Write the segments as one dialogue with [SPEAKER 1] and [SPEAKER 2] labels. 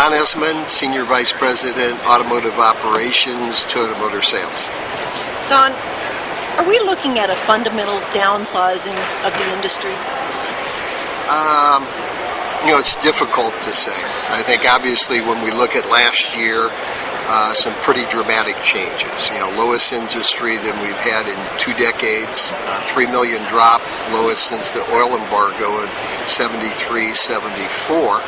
[SPEAKER 1] Don Esmond, Senior Vice President, Automotive Operations, Toyota Motor Sales.
[SPEAKER 2] Don, are we looking at a fundamental downsizing of the industry?
[SPEAKER 1] It's difficult to say. I think obviously when we look at last year, some pretty dramatic changes. Lowest industry than we've had in 2 decades, 3 million drop, lowest since the oil embargo in 73, 74.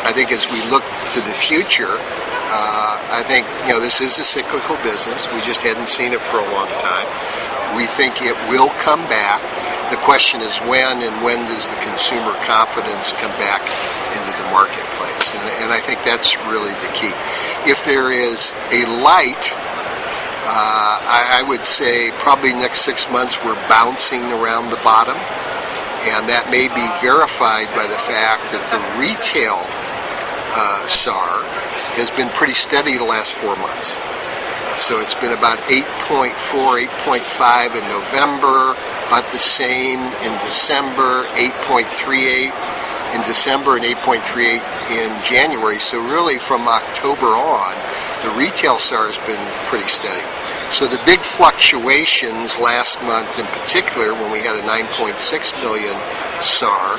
[SPEAKER 1] I think as we look to the future, I think, this is a cyclical business. We just hadn't seen it for a long time. We think it will come back. The question is when, and when does the consumer confidence come back into the marketplace? And I think that's really the key. If there is a light, I would say probably next 6 months we're bouncing around the bottom, and that may be verified by the fact that the retail SAR has been pretty steady the last 4 months. So it's been about 8.4, 8.5 in November, about the same in December, 8.38 in December and 8.38 in January. So really from October on, the retail SAR has been pretty steady. So the big fluctuations last month in particular, when we had a 9.6 million SAR,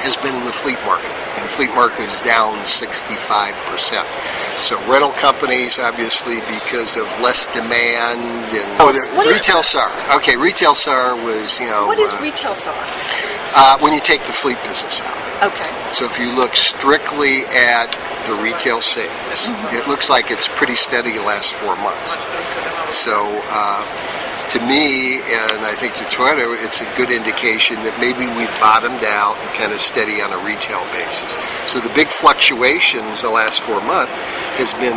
[SPEAKER 1] has been in the fleet market. And fleet market is down 65%. So rental companies, obviously, because of less demand and retail SAR. Okay, retail SAR was,
[SPEAKER 2] What is retail SAR?
[SPEAKER 1] When you take the fleet business out.
[SPEAKER 2] Okay.
[SPEAKER 1] So if you look strictly at the retail sales, it looks like it's pretty steady the last 4 months. So to me, and I think to Toyota, it's a good indication that maybe we've bottomed out and kind of steady on a retail basis. So the big fluctuations the last 4 months has been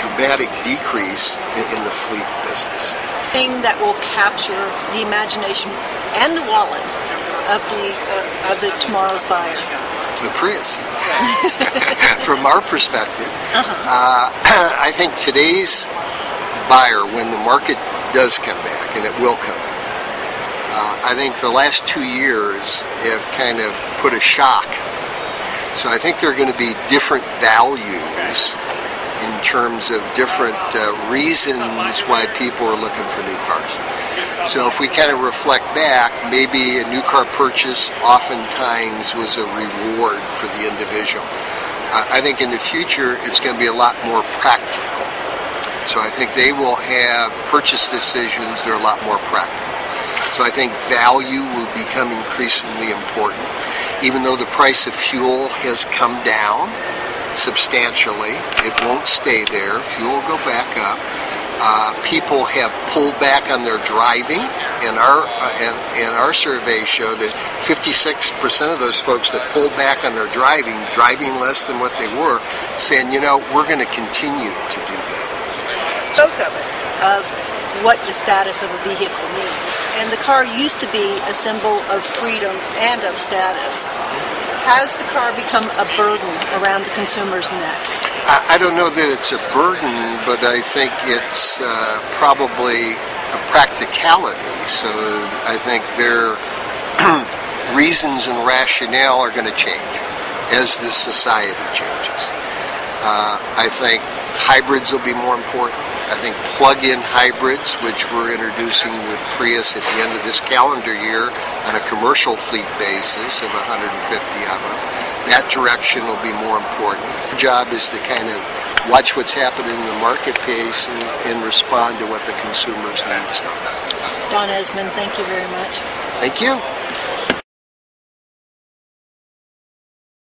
[SPEAKER 1] dramatic decrease in the fleet business.
[SPEAKER 2] Thing that will capture the imagination and the wallet of the tomorrow's buyer.
[SPEAKER 1] The Prius. From our perspective, I think today's buyer, when the market does come back, and it will come back, I think the last 2 years have kind of put a shock. So I think there are going to be different values in terms of different reasons why people are looking for new cars. So if we kind of reflect back, maybe a new car purchase oftentimes was a reward for the individual. I think in the future it's going to be a lot more practical. So I think they will have purchase decisions that are a lot more practical. So I think value will become increasingly important. Even though the price of fuel has come down substantially, it won't stay there. Fuel will go back up. People have pulled back on their driving, and our surveys show that 56% of those folks that pulled back on their driving less than what they were, saying, we're going to continue to do that.
[SPEAKER 2] Spoke of it, of what the status of a vehicle means. And the car used to be a symbol of freedom and of status. Has the car become a burden around the consumer's neck?
[SPEAKER 1] I don't know that it's a burden, but I think it's probably a practicality. So I think their reasons and rationale are going to change as the society changes. I think hybrids will be more important. I think plug-in hybrids, which we're introducing with Prius at the end of this calendar year on a commercial fleet basis of 150 of them, that direction will be more important. Our job is to kind of watch what's happening in the marketplace and respond to what the consumer's needs are.
[SPEAKER 2] Don Esmond, thank you very much.
[SPEAKER 1] Thank you.